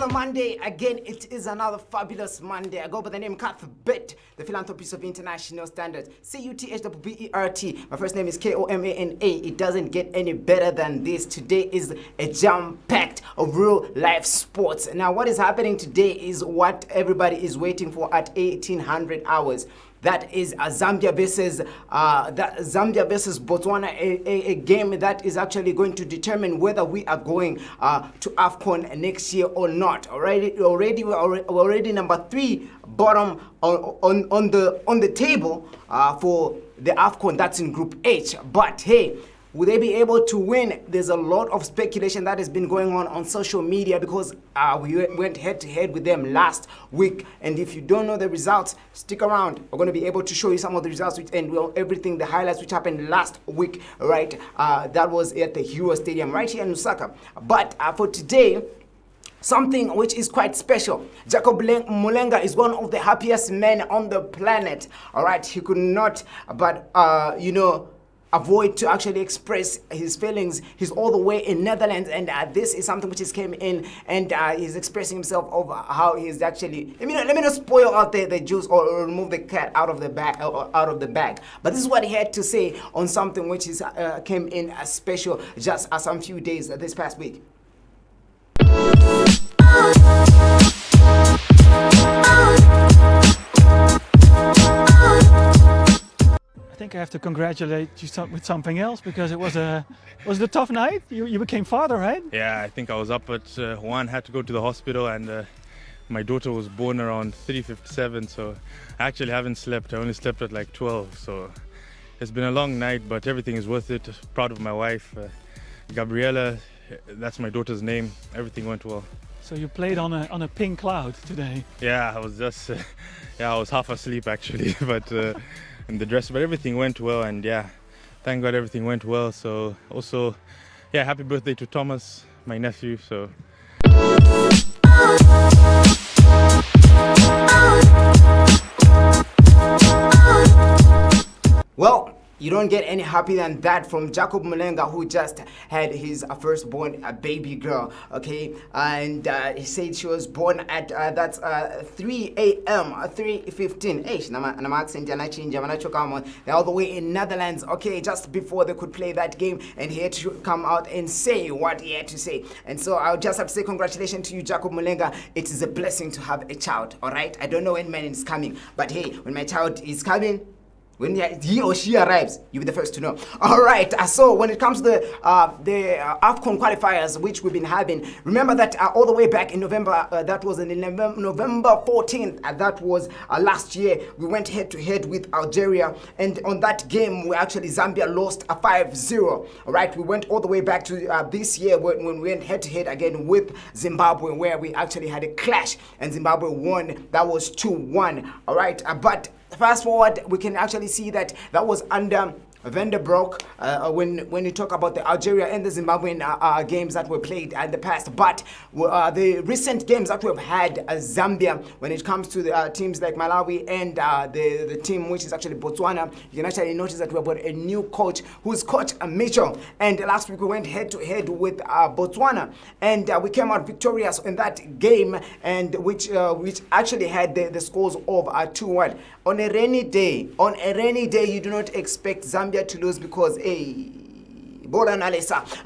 Monday, again, it is another fabulous Monday. I go by the name Cuthbert, the philanthropist of international standards. Cuthbert. My first name is Komana. It doesn't get any better than this. Today is a jam-packed of real life sports. Now, what is happening today is what everybody is waiting for at 1800 hours. That is Zambia versus Botswana, a game that is actually going to determine whether we are going to AFCON next year or not. We're already number 3 bottom on the table for the AFCON. That's in Group H. But hey, will they be able to win? There's a lot of speculation that has been going on social media because we went head-to-head with them last week. And if you don't know the results, stick around. We're going to be able to show you some of the results everything, the highlights which happened last week, right? That was at the Hero Stadium right here in Lusaka. But for today, something which is quite special. Jacob Mulenga is one of the happiest men on the planet. All right, he could not but avoid to actually express his feelings. He's all the way in Netherlands, and this is something which has came in, and he's expressing himself of how he's actually. Let me not spoil out the juice or remove the cat out of the bag. But this is what he had to say on something which is came in as special just some few days this past week. I think I have to congratulate you with something else because it was a tough night. You became father, right? Yeah, I think I was up at 1, had to go to the hospital, and my daughter was born around 3:57, so I actually haven't slept. I only slept at like 12, so it's been a long night, but everything is worth it. Proud of my wife, Gabriella. That's my daughter's name. Everything went well. So you played on a pink cloud today. Yeah, I was just I was half asleep actually, but. In the dress, but everything went well, and yeah, thank God everything went well. So also, yeah, happy birthday to Thomas, my nephew. So. Well, You don't get any happier than that from Jacob Mulenga, who just had his firstborn baby girl, okay? And he said she was born at 3 a.m., 3:15. Hey, accent, they're all the way in Netherlands, okay, just before they could play that game, and he had to come out and say what he had to say. And so I'll just have to say congratulations to you, Jacob Mulenga. It is a blessing to have a child, all right? I don't know when man is coming, but hey, when my child is coming, when he or she arrives, you'll be the first to know. All right, so when it comes to the AFCON qualifiers, which we've been having, remember that all the way back in November, that was in November 14th, that was last year, we went head-to-head with Algeria, and on that game, Zambia lost 5-0. All right, we went all the way back to this year when we went head-to-head again with Zimbabwe, where we actually had a clash, and Zimbabwe won. That was 2-1. All right, but fast forward, we can actually see that was under Vanderbroek when you talk about the Algeria and the Zimbabwean games that were played in the past. But the recent games that we've had Zambia, when it comes to the teams like Malawi and the team which is actually Botswana, you can actually notice that we've got a new coach who's Coach Mitchell. And last week we went head-to-head with Botswana, and we came out victorious in that game, and which actually had the scores of 2-1. On a rainy day, you do not expect Zambia to lose because, a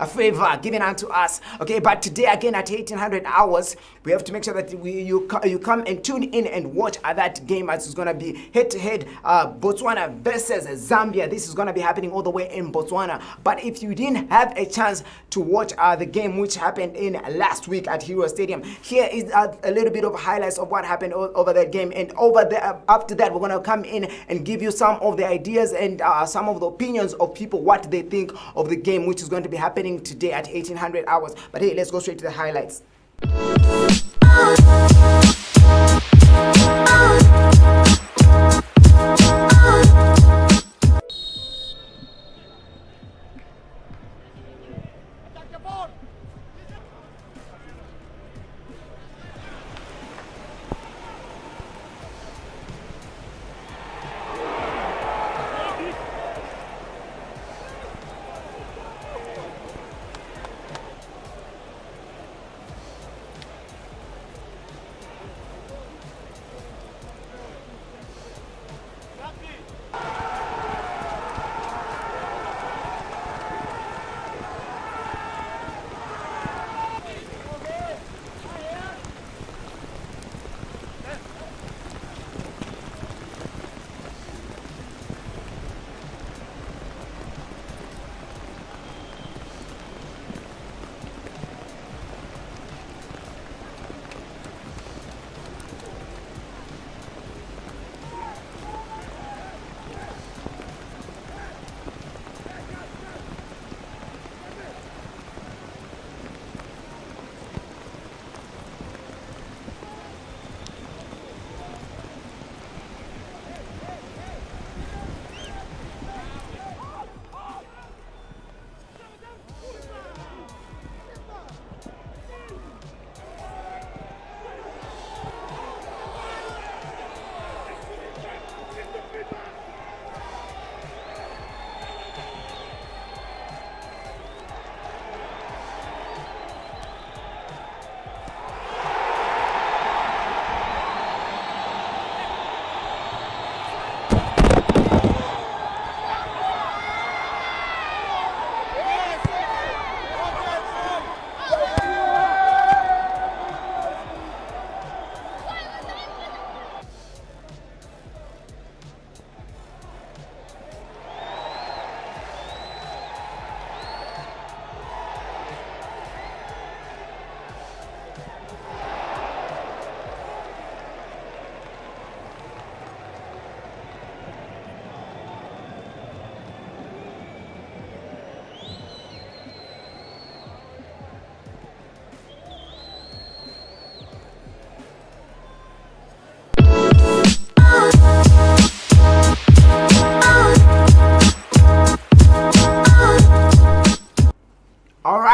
favor given unto us. Okay, but today again at 1800 hours, we have to make sure that you come and tune in and watch that game, as it's going to be head-to-head Botswana versus Zambia. This is going to be happening all the way in Botswana. But if you didn't have a chance to watch the game which happened in last week at Hero Stadium, here is a little bit of highlights of what happened over that game. And over there, after that, we're going to come in and give you some of the ideas and some of the opinions of people, what they think of the game which is going to be happening today at 1800 hours. But hey, let's go straight to the highlights.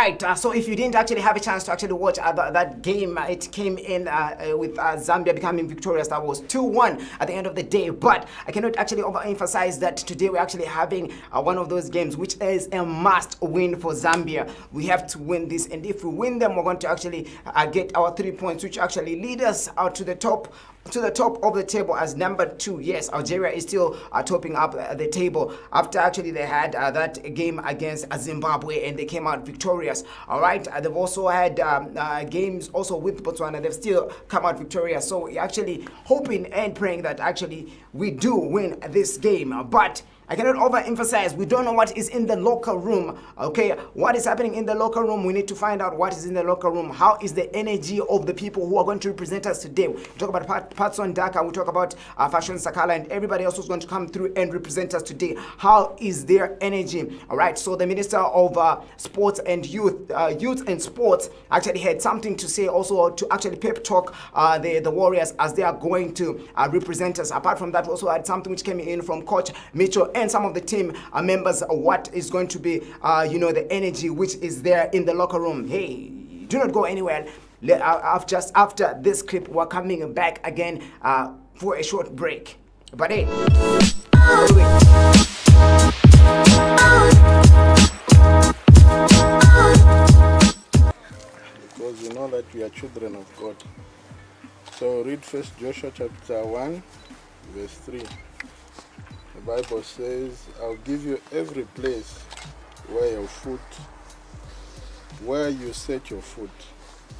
right, so if you didn't actually have a chance to actually watch that game, it came in with Zambia becoming victorious. That was 2-1 at the end of the day. But I cannot actually overemphasize that today we're actually having one of those games which is a must win for Zambia. We have to win this, and if we win them, we're going to actually get our 3 points, which actually lead us out to the top of the table as number 2. Yes, Algeria is still topping up the table after actually they had that game against Zimbabwe and they came out victorious. All right, they've also had games also with Botswana. They've still come out victorious. So we're actually hoping and praying that actually we do win this game. But I cannot overemphasize, we don't know what is in the locker room, okay? What is happening in the locker room? We need to find out what is in the locker room. How is the energy of the people who are going to represent us today? We talk about Patson Daka, we talk about Fashion Sakala, and everybody else who's going to come through and represent us today. How is their energy? All right, so the Minister of Sports and Youth and Sports actually had something to say also to actually pep talk the Warriors as they are going to represent us. Apart from that, we also had something which came in from Coach Mitchell and some of the team members, what is going to be, the energy which is there in the locker room. Hey, do not go anywhere. Just after this clip, we're coming back again for a short break. But hey, because we know that we are children of God. So read first Joshua chapter 1, verse 3. The Bible says, I'll give you every place where you set your foot,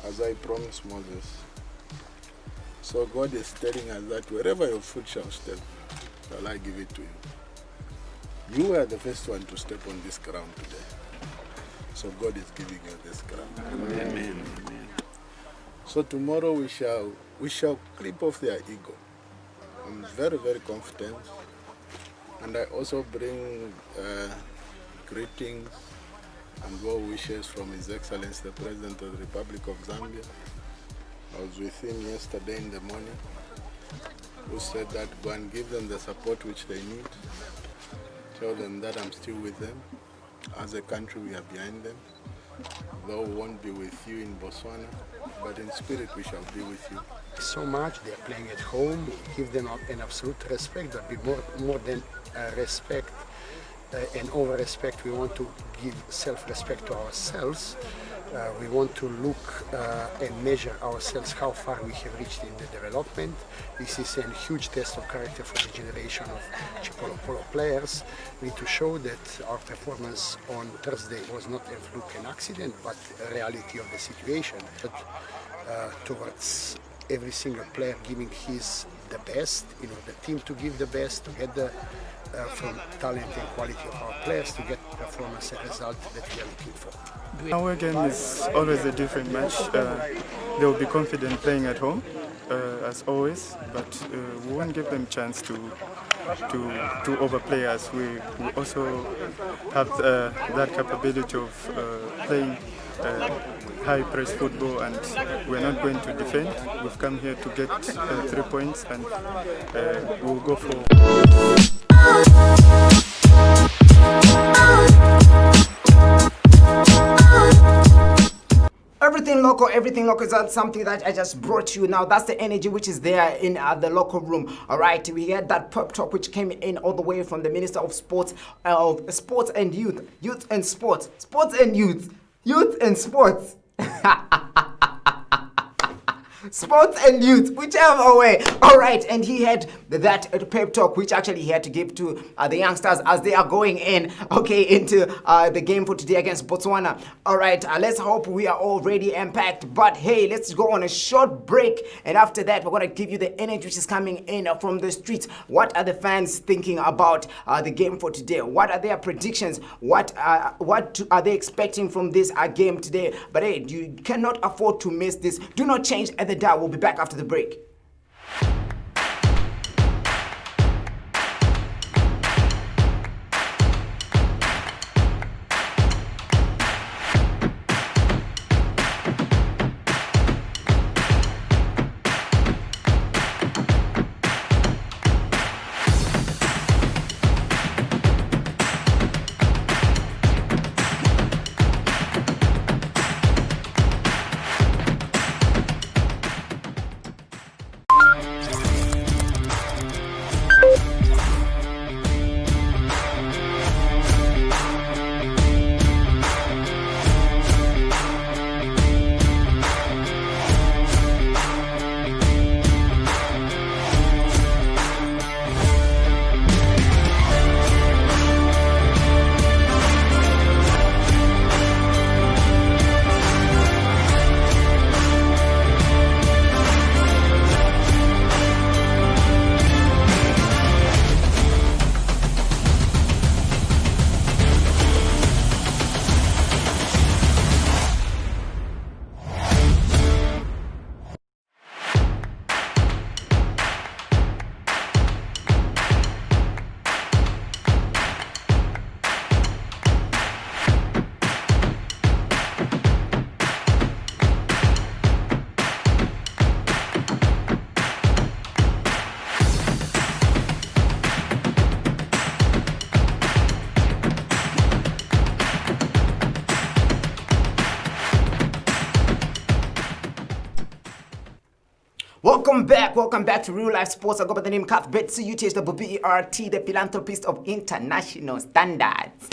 as I promised Moses. So God is telling us that wherever your foot shall step, shall I give it to you. You are the first one to step on this ground today. So God is giving you this ground. Amen. So tomorrow we shall clip off their ego. I'm very, very confident. And I also bring greetings and well wishes from His Excellency the President of the Republic of Zambia. I was with him yesterday in the morning, who said that go and give them the support which they need. Tell them that I'm still with them. As a country, we are behind them. Though we won't be with you in Botswana, but in spirit we shall be with you. So much, they're playing at home, give them an absolute respect, but be more than respect and over respect. We want to give self-respect to ourselves. We want to look and measure ourselves how far we have reached in the development. This is a huge test of character for the generation of Chipolo Polo players. We need to show that our performance on Thursday was not a fluke and accident, but a reality of the situation. But towards every single player giving the best, the team to give the best, together from talent and quality of our players to get performance and result that we are looking for. Our game is always a different match. They will be confident playing at home, as always, but we won't give them chance to overplay us. We also have that capability of playing high press football, and we're not going to defend. We've come here to get 3 points, and we'll go for. Everything local is something that I just brought you now. That's the energy which is there in the locker room. All right, we had that pep talk which came in all the way from the Minister of Sports and Youth and Sports, Youth and Sports. Sports and youth, whichever way. All right, and he had that pep talk which actually he had to give to the youngsters as they are going in, into the game for today against Botswana. All right, let's hope we are all ready and packed. But hey, let's go on a short break, and after that, we're gonna give you the energy which is coming in from the streets. What are the fans thinking about the game for today? What are their predictions? What are they expecting from this game today? But hey, you cannot afford to miss this. Do not change at the dial. We'll be back after the break. Welcome back to Real Life Sports. I go by the name Cuthbert, CUTHWBERT, the philanthropist of international standards.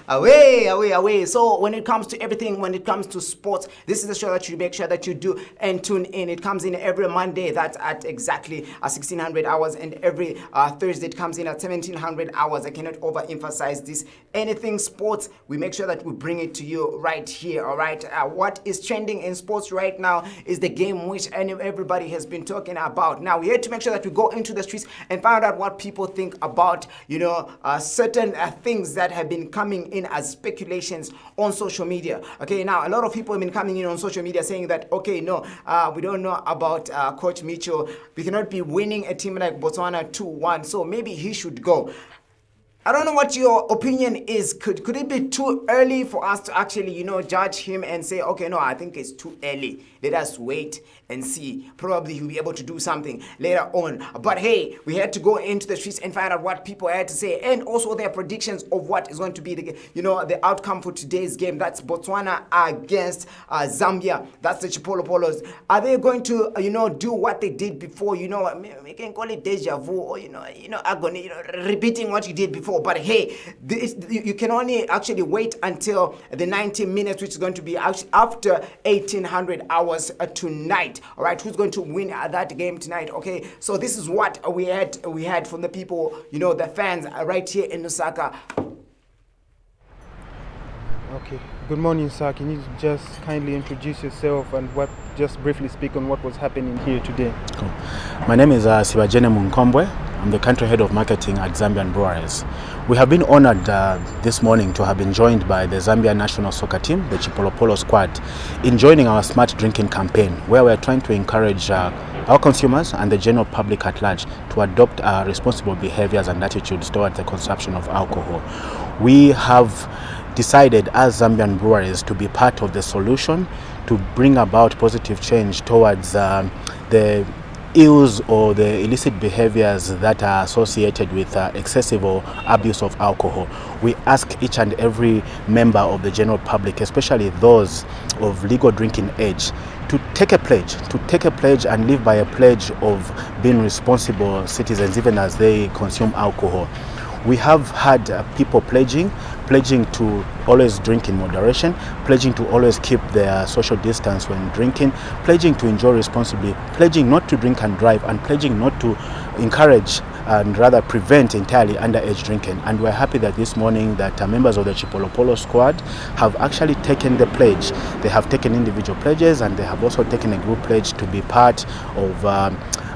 Away. So when it comes to everything, when it comes to sports, this is the show that you make sure that you do and tune in. It comes in every Monday, that's at exactly 1600 hours, and every Thursday it comes in at 1700 hours. I cannot overemphasize this. Anything sports, we make sure that we bring it to you right here, all right? What is trending in sports right now is the game which everybody has been talking about. Now, we're here to make sure that we go into the streets and find out what people think about, certain things that have been coming in as speculations on social media. Okay, now a lot of people have been coming in on social media saying that, okay, no, we don't know about Coach Mitchell. We cannot be winning a team like Botswana 2-1, so maybe he should go. I don't know what your opinion is. Could it be too early for us to actually, judge him and say, okay, no, I think it's too early. Let us wait and see. Probably he'll be able to do something later on. But hey, we had to go into the streets and find out what people had to say, and also their predictions of what is going to be the outcome for today's game. That's Botswana against Zambia. That's the Chipolo Polos. Are they going to, do what they did before? We can call it deja vu, or agony, repeating what you did before. But hey, you can only actually wait until the 90 minutes, which is going to be after 1800 hours tonight. All right, who's going to win that game tonight? Okay, so this is what we had from the people, the fans right here in Lusaka. Okay, good morning, sir. Can you just kindly introduce yourself and just briefly speak on what was happening here today? Cool. My name is Sibajene Munkombwe. I'm the country head of marketing at Zambian Brewers. We have been honored this morning to have been joined by the Zambia national soccer team, the Chipolopolo squad, in joining our smart drinking campaign, where we're trying to encourage our consumers and the general public at large to adopt responsible behaviors and attitudes towards the consumption of alcohol. We have decided as Zambian Brewers to be part of the solution to bring about positive change towards the ills or the illicit behaviors that are associated with excessive or abuse of alcohol. We ask each and every member of the general public, especially those of legal drinking age, to take a pledge and live by a pledge of being responsible citizens even as they consume alcohol. We have had people pledging to always drink in moderation, pledging to always keep their social distance when drinking, pledging to enjoy responsibly, pledging not to drink and drive, and pledging not to encourage and rather prevent entirely underage drinking. And we're happy that this morning that members of the Chipolopolo squad have actually taken the pledge. They have taken individual pledges, and they have also taken a group pledge to be part of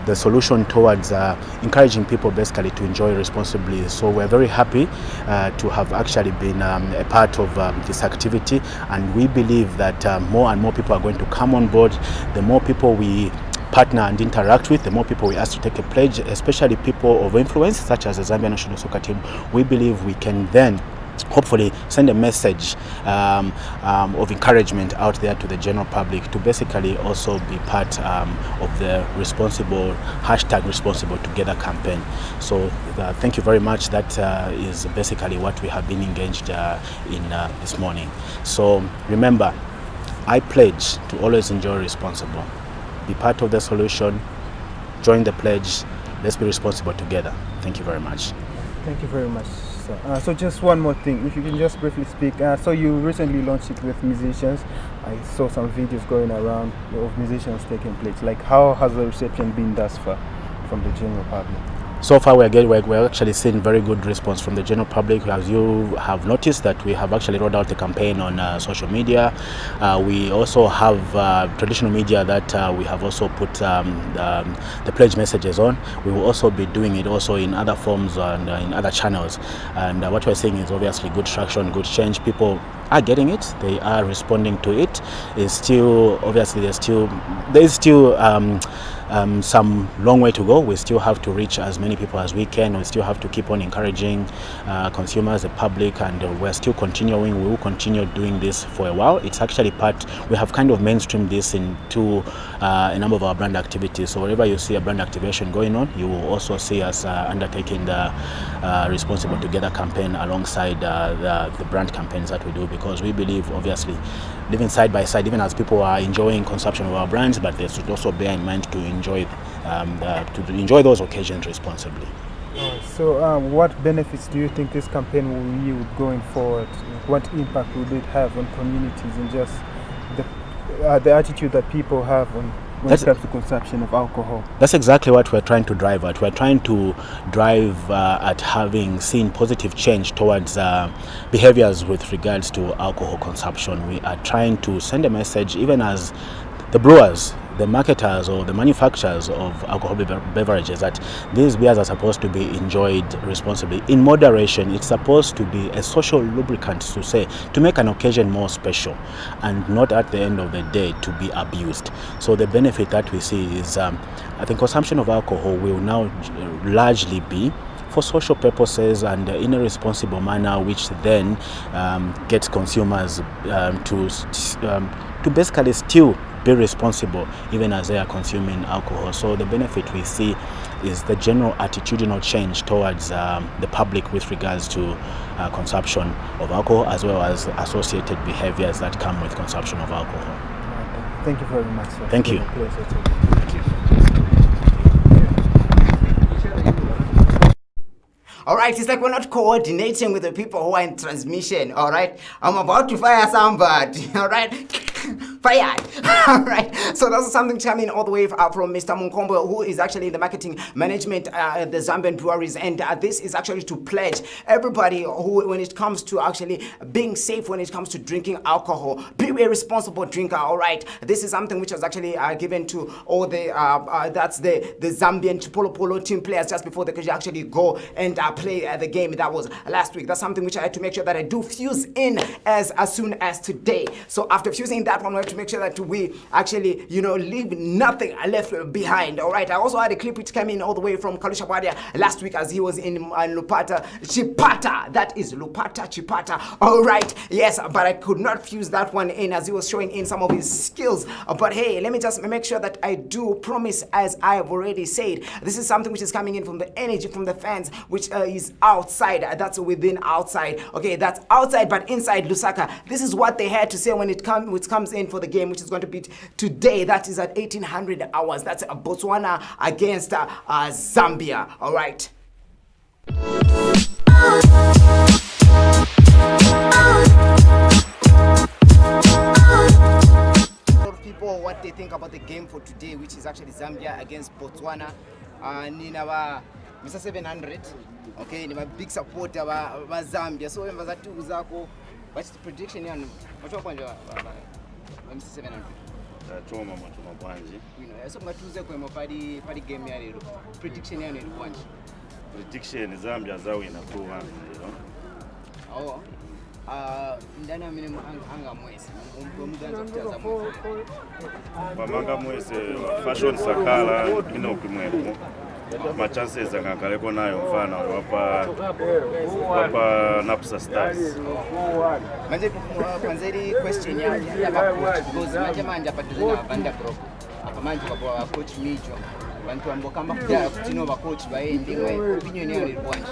the solution towards encouraging people basically to enjoy responsibly. So we're very happy to have actually been a part of this activity, and we believe that more and more people are going to come on board. The more people we partner and interact with, the more people we ask to take a pledge, especially people of influence such as the Zambia national soccer team. We believe we can then hopefully send a message of encouragement out there to the general public to basically also be part of the responsible #ResponsibleTogether campaign. So thank you very much. That is basically what we have been engaged in this morning. So remember, I pledge to always enjoy responsible. Be part of the solution. Join the pledge. Let's be responsible together. Thank you very much. Thank you very much. So just one more thing, if you can just briefly speak. So you recently launched it with musicians. I saw some videos going around of musicians taking place. Like, how has the reception been thus far from the general public? So far we're actually seeing very good response from the general public. As you have noticed that we have actually rolled out a campaign on social media. We also have traditional media that we have also put the pledge messages on. We will also be doing it also in other forms and in other channels. And what we're seeing is obviously good traction, good change. People are getting it. They are responding to it. It's still, obviously, there is still some long way to go. We still have to reach as many many people as we can. We still have to keep on encouraging consumers, the public, and we're still continuing. We will continue doing this for a while. It's actually we have kind of mainstreamed this into a number of our brand activities. So wherever you see a brand activation going on, you will also see us undertaking the Responsible Together campaign alongside the brand campaigns that we do, because we believe, obviously, living side by side, even as people are enjoying consumption of our brands, but they should also bear in mind to enjoy those occasions responsibly. So what benefits do you think this campaign will yield going forward? What impact will it have on communities and just the attitude that people have when it comes to consumption of alcohol? That's exactly what we're trying to drive at. We're trying to drive at having seen positive change towards behaviors with regards to alcohol consumption. We are trying to send a message, even as the brewers, the marketers, or the manufacturers of alcoholic beverages, that these beers are supposed to be enjoyed responsibly, in moderation. It's supposed to be a social lubricant, to make an occasion more special, and not at the end of the day to be abused. So the benefit that we see is, I think consumption of alcohol will now largely be for social purposes and in a responsible manner, which then gets consumers to basically still be responsible even as they are consuming alcohol. So the benefit we see is the general attitudinal change towards the public with regards to consumption of alcohol, as well as associated behaviors that come with consumption of alcohol. Thank you very much, sir. Thank you. Thank you. All right, it's like we're not coordinating with the people who are in transmission. All right, I'm about to fire somebody. All right, fired. All right, so that's something coming all the way from Mr. Munkombo, who is actually in the marketing management at the Zambian breweries, and this is actually to pledge everybody who, when it comes to actually being safe, when it comes to drinking alcohol, be a responsible drinker. All right, this is something which was actually given to all the that's the Zambian Chipolo Polo team players just before they could actually go and play the game. That was last week. That's something which I had to make sure that I do fuse in as soon as today. So after fusing that one, we have to make sure that we actually, leave nothing left behind. All right. I also had a clip which came in all the way from Kalusha Wadia last week as he was in Lupata Chipata. That is Lupata Chipata. All right. Yes, but I could not fuse that one in as he was showing in some of his skills. But hey, let me just make sure that I do promise, as I have already said, this is something which is coming in from the energy from the fans, which is outside. That's within outside. Okay, that's outside, but inside Lusaka. This is what they had to say when it comes in for the game, which is going to be today. That is at 1800 hours. That's Botswana against Zambia. All right. People, what they think about the game for today, which is actually Zambia against Botswana. Mr. 700, okay, I'm a big supporter of Zambia. So when I was what's the prediction here? What's your point, Mr. 700? Choma kwanji. So ngatuze kwa mapadi game ya lero. Prediction ya ni kwanji. Prediction Zambia zawina 2-1. Oh. Ndani ya mimi anga mwezi. Mganza kuchaza mwezi. Pamanga mwezi fashion sakala bino kumwepo. Ma chances angakaleko nayo mfano wapa Napsa Stars. Manje kwanza hii question ya coach, because manje apatizana banda pro. Apa manje kwa coach Micho. Bantu ambo kamba kutino ba coach baende opinion yao ni bwanje.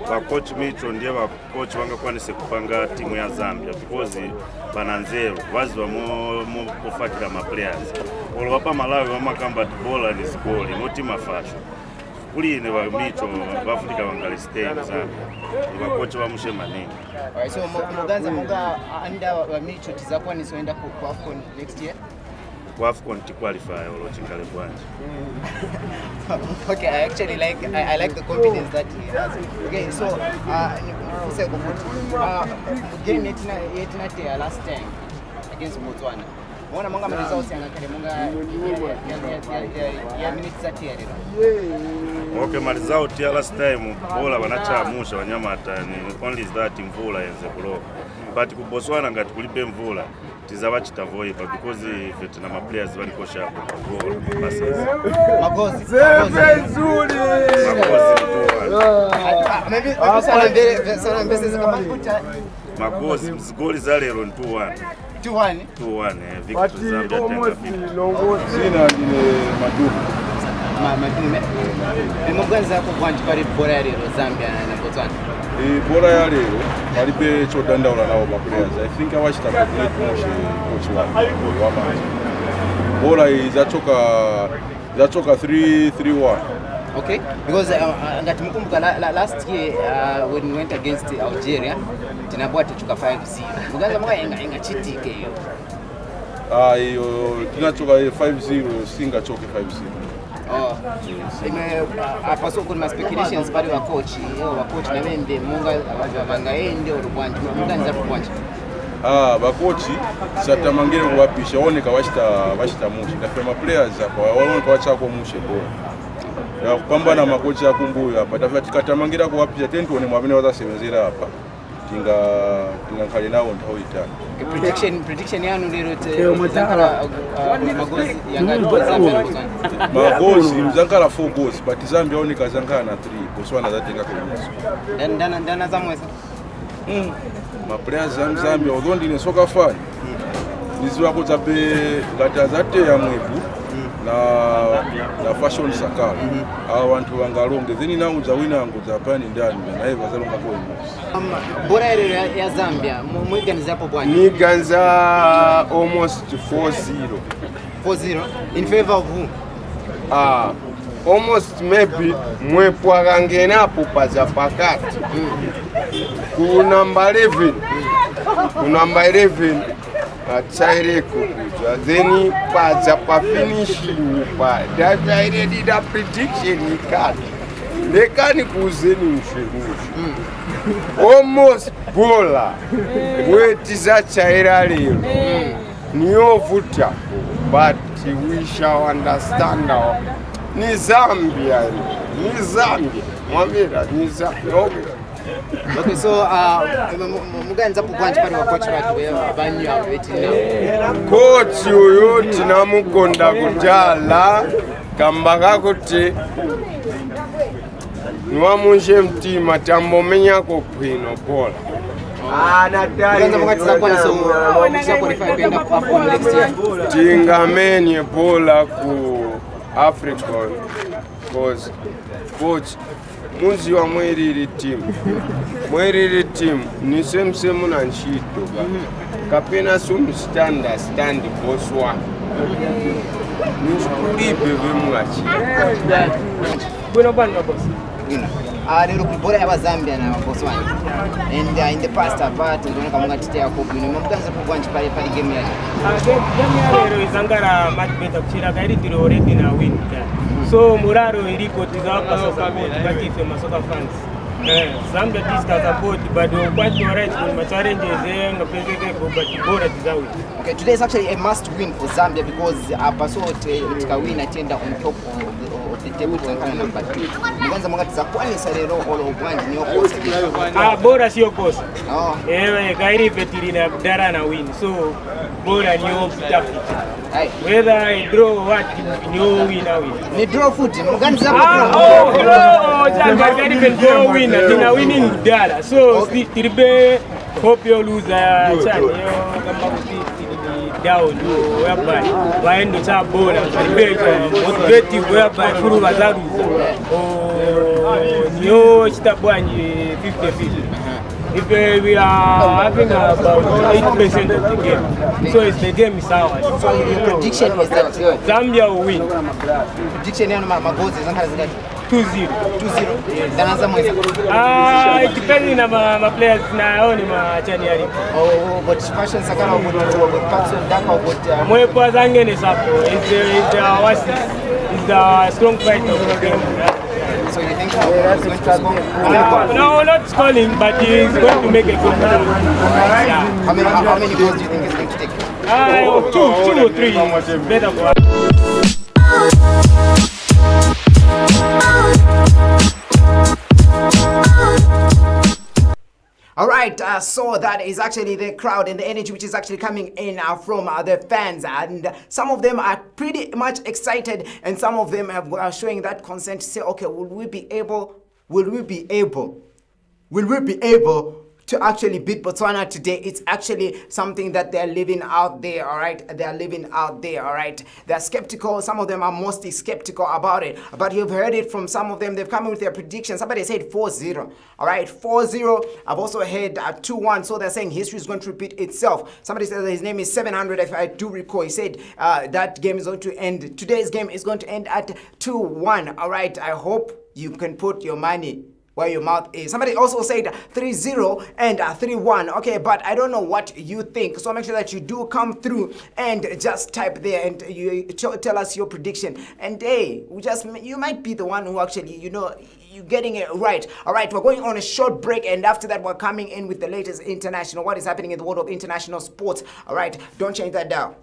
Ba coach Micho ndiye ba coach wanga kwanise kupanga timu ya Zambia because bananzero wazi wa mo kufatira ma players. Olwapa Malawi wa makamba bola ni score not mafasho. Kuli ne ba Micho bafundika bangalisteni sana. Ba coach ba mushema nini. Alright, so muganza munga anda wa Micho tizakwa ni soenda ku AFCON next year. AFCON to qualify or chingale kwanje. Okay, I actually I like the confidence that he has. Okay, so game yetina last time against Botswana. Mwana monga results yana kale monga ya minutes za tiari. Okay, ma result ya last time bola banachamusha wanyama atani only is that mvula yenze kuloka. But ku Botswana ngati kulibe mvula tizava chitavoipa because ife na players valiko sharp goal passes. Magozi. Magozi zigoli za lero 2-1. 2-1 victory Zambia tenga vipi. Zina ndine madumu. Madume. Bimugwanza ko kwanti pari bora ya lero Zambia na Botswana. Bora ya lero palibe chodandaula nawo ma players. I think awachita complete coach wa manje. Bora zatoka 3-1. Okay, because ngatimukumbuka last year when we went against Algeria tinabwa tuchuka 5-0. Muganza mwaka ingachitike hiyo. Hiyo tunachoka 5-0 singachoke 5-0. Oh. Apaso kuna speculations pale wa coach na wende munga vangaende urubwanje muganza rubwanje. Bakochi satamangire kuwapisha oneka washita mushi ndafema players hapa waoneka wachako mushi bora ya kupambana makochi ya kumbuyo hapa tafati katamangira kuwapisha tentuone mwabene wazasebenzera hapa tingakhale nawo nthawi itano. Prediction yanu lero Zankala magozi yanga Zambia magozi Zankala 4 goals but Zambia oneka Zankala na 3 Botswana zatenga kwa nusu ndana zamweza maplayers Zambia although ndine soka fan niziwa kutabe gatazate ya mwebu na fashion sakala abantu bangalonge then nauza wina nguza pani ndani na hivyo zalonga kwa bora ya Zambia mwiganiza hapo bwana ni ganza almost 4-0 in favor of who? Almost maybe mwepo kangenapo paza pakati ku number 11 Chaireko then paza pa finishing pa that I did a prediction card lekani kuzeni mshemushe almost bola wetiza chaira lero niyovuta but we shall understand our ni Zambia mwambira ni Zambia. Okay, so muganza pugwanji pali wa coach watu banyu abeti na coach uyo tinamukonda kujala kambaka kuti niwamunje mtima tambomenya ko pino bola tingamenye bola ku Africa cause coach muzi wa mwiriri team ni semsemu na nshito kapena sumu stand boswa nisikulipe vemwachi bueno bwana boss lero kubora ya Zambia na Botswana and in the past apart ndona kama ngatitea ko bino muganza pugwanji pale game yake game ya lero izangara much better kuchira kairi tiri already na win so muraro iliko tizapa sasa kati ife masoka fans Zambia distance support but quite alright with my challenges and but bora tizawi. Okay, today is actually a must win for Zambia because apasote utikawina tenda on top of the table Zankala number 2. Mwanza mwaka zakwani salero all ubwanji ni okosa. Bora sio kosa. Kairi petiri na dara na win. So bora ni opita. Whether I draw what you win or win. Ni draw foot. Mganza Zambia can even draw win. Tina winning dara. So tiribe hope you lose chance. Kama down whereby waende cha bora motivative whereby furu bazaru nyo chitabwanyi 50-50. If we are having about 8% of the game, so it's the game is ours. So your prediction is that Zambia will win. Prediction yana magozi Zankala zingati 2-0. Danaza mweza. It depends on my players na oni machani yali. But fashion sakala with Patson Daka with mwepo zangene sapo is the strong fight of the game. So you think he's going to score? No, not scoring, but he's going to make a good goal. Yeah. How many goals do you think he's going to take? 2 or 3. Better for us. All right, so that is actually the crowd and the energy which is actually coming in from the fans, and some of them are pretty much excited, and some of them are showing that consent to say, okay, will we be able to actually beat Botswana today? It's actually something that they're living out there, all right? They're living out there, all right? They're skeptical. Some of them are mostly skeptical about it, but you've heard it from some of them. They've come in with their predictions. Somebody said 4-0, all right? 4-0. I've also heard 2-1, so they're saying history is going to repeat itself. Somebody said that his name is 700, if I do recall. He said that game is going to end, today's game is going to end at 2-1, all right? I hope you can put your money where your mouth is. Somebody also said 3-0 and 3-1. Okay, but I don't know what you think. So make sure that you do come through and just type there and you tell us your prediction. And hey, you might be the one who actually, you're getting it right. All right, we're going on a short break, and after that, we're coming in with the latest international, what is happening in the world of international sports. All right, don't change that down.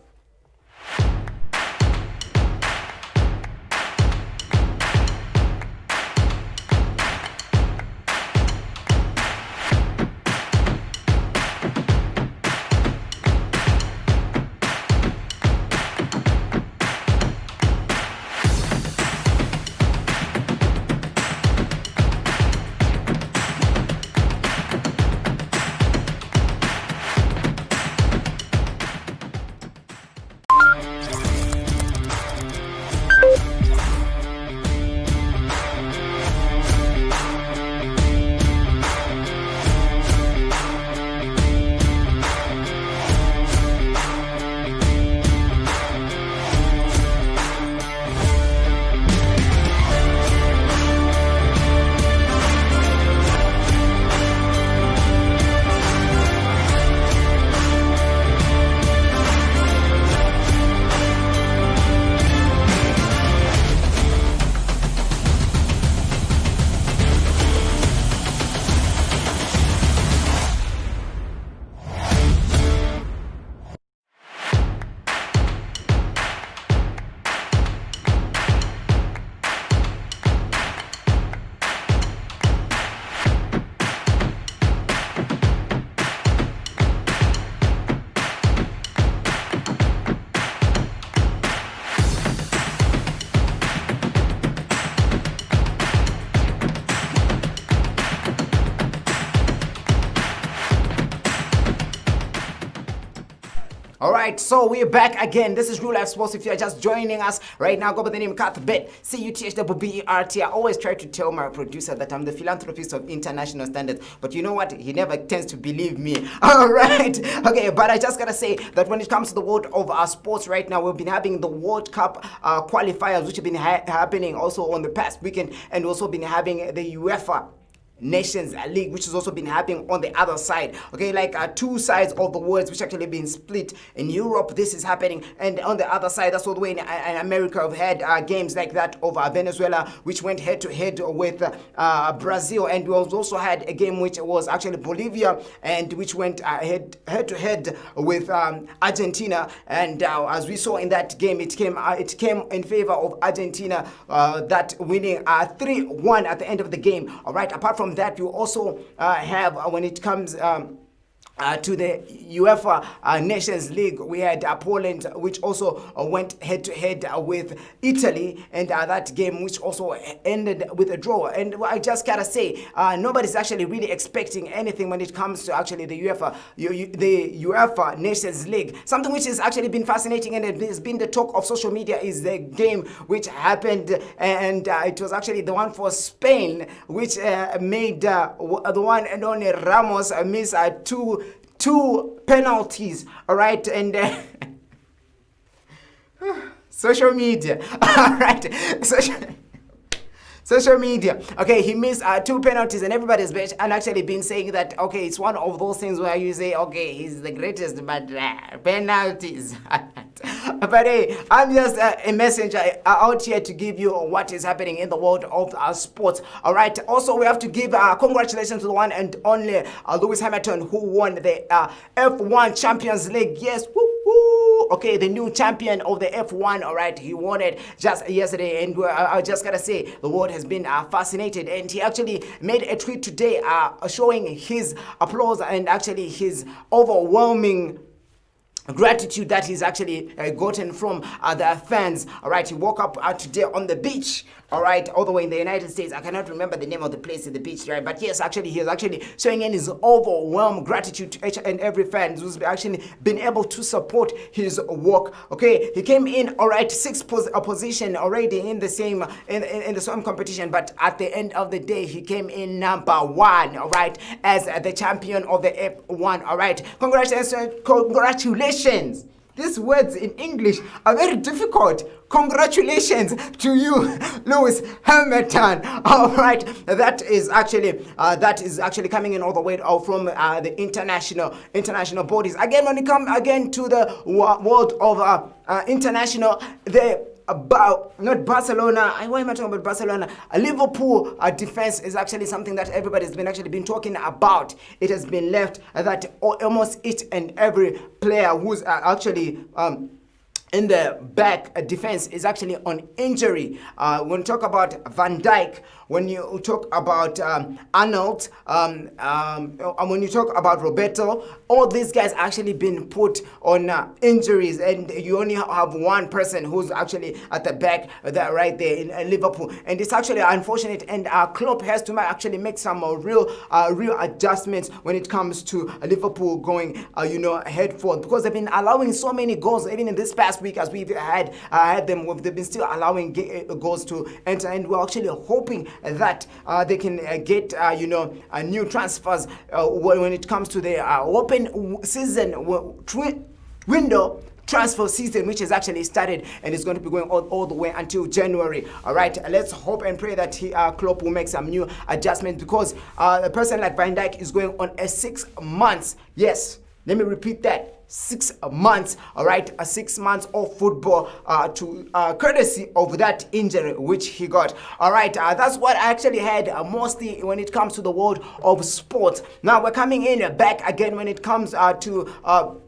All right, so we're back again. This is Real Life Sports. If you're just joining us right now, go by the name Cuthbert, Cuthbert. I always try to tell my producer that I'm the philanthropist of international standards, but you know what? He never tends to believe me. All right, okay, but I just gotta say that when it comes to the world of our sports right now, we've been having the World Cup qualifiers, which have been happening also on the past weekend, and also been having the UEFA Nations League, which has also been happening on the other side. Okay, like two sides of the world which actually been split. In Europe, this is happening, and on the other side, that's all the way in America, we've had games like that of Venezuela, which went head to head with Brazil, and we also had a game which was actually Bolivia, and which went head to head with Argentina. And as we saw in that game, it came in favor of Argentina, that winning 3-1 at the end of the game. All right, apart from that, you also have, when it comes to the UEFA Nations League, we had Poland, which also went head to head with Italy, and that game which also ended with a draw. And I just gotta say, nobody's actually really expecting anything when it comes to actually the UEFA Nations League. Something which has actually been fascinating and it has been the talk of social media is the game which happened, and it was actually the one for Spain, which made the one and only Ramos miss two penalties. All right, and social media. All right, social media. Okay, he missed 2 penalties, and everybody's actually been saying that, okay, it's one of those things where you say, okay, he's the greatest, but penalties. But hey, I'm just a messenger out here to give you what is happening in the world of sports. All right. Also, we have to give congratulations to the one and only Lewis Hamilton, who won the F1 Champions League. Yes. Woo. Woo! Okay, the new champion of the F1, all right, he won it just yesterday, and I just gotta say, the world has been fascinated, and he actually made a tweet today showing his applause and actually his overwhelming gratitude that he's actually gotten from the fans. All right, he woke up today on the beach, all right, all the way in the United States. I cannot remember the name of the place in the beach, right? But yes, actually, he is actually showing in his overwhelmed gratitude to each and every fan who's actually been able to support his work. Okay, he came in, all right, sixth position already in the same in the same competition, but at the end of the day, he came in number 1, all right, as the champion of the F1. All right, congratulations. These words in English are very difficult. Congratulations to you, Lewis Hamilton. All right, that is actually coming in all the way from the international bodies. Again, when it comes again to the world of international, not Barcelona. Why am I talking about Barcelona? Liverpool defense is actually something that everybody's been talking about. It has been left that almost each and every player who's actually in the back defense is actually on injury. When you talk about Van Dijk, when you talk about Arnold, when you talk about Roberto, all these guys actually been put on injuries, and you only have one person who's actually at the back, right there in Liverpool, and it's actually unfortunate. And Klopp has to actually make some real adjustments when it comes to Liverpool going, head forward, because they've been allowing so many goals even in this past week as we've had them. They've been still allowing goals to enter, and we're actually hoping that they can get new transfers when it comes to the open season window. Transfer season, which has actually started and is going to be going all the way until January. All right, let's hope and pray that Klopp will make some new adjustments, because a person like Van Dijk is going on a 6 months. Yes, let me repeat that. 6 months, all right, 6 months of football to courtesy of that injury which he got. All right, that's what I actually had mostly when it comes to the world of sports. Now we're coming in back again when it comes to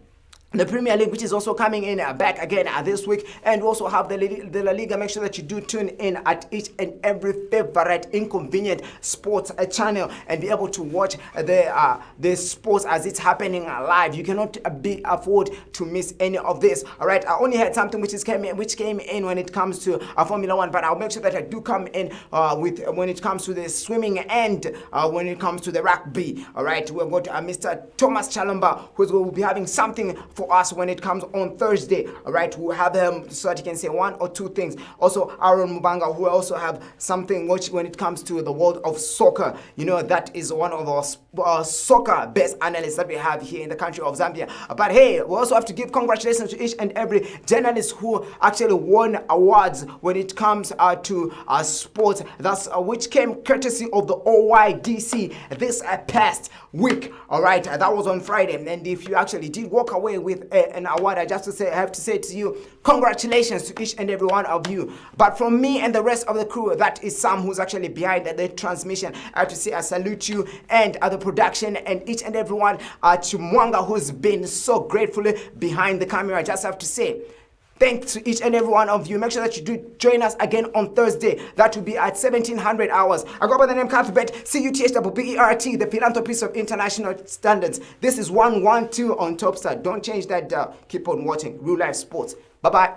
the Premier League, which is also coming in back again this week, and we also have the La Liga. Make sure that you do tune in at each and every favorite inconvenient sports channel and be able to watch the sports as it's happening live. You cannot afford to miss any of this. All right, I only had something which came in when it comes to Formula 1, but I'll make sure that I do come in with when it comes to the swimming and when it comes to the rugby. All right, we've got Mr. Thomas Chalamba, who will be having something for us when it comes on Thursday. All right, we'll have him so that he can say one or two things. Also, Aaron Mubanga, who also have something which when it comes to the world of soccer. That is one of our soccer best analysts that we have here in the country of Zambia. But hey, we also have to give congratulations to each and every journalist who actually won awards when it comes to sports. That's which came courtesy of the OYDC this past week. All right, that was on Friday. And if you actually did walk away with an award, I have to say to you, congratulations to each and every one of you. But from me and the rest of the crew, that is Sam, who's actually behind the transmission. I have to say I salute you and the production and each and every one. Chimwanga, who's been so gratefully behind the camera. I just have to say thanks to each and every one of you. Make sure that you do join us again on Thursday. That will be at 1700 hours. I go by the name Cuthbert, Cuthbert, the philanthropist of international standards. This is 112 on Topstar. Don't change that. Keep on watching Real Life Sports. Bye-bye.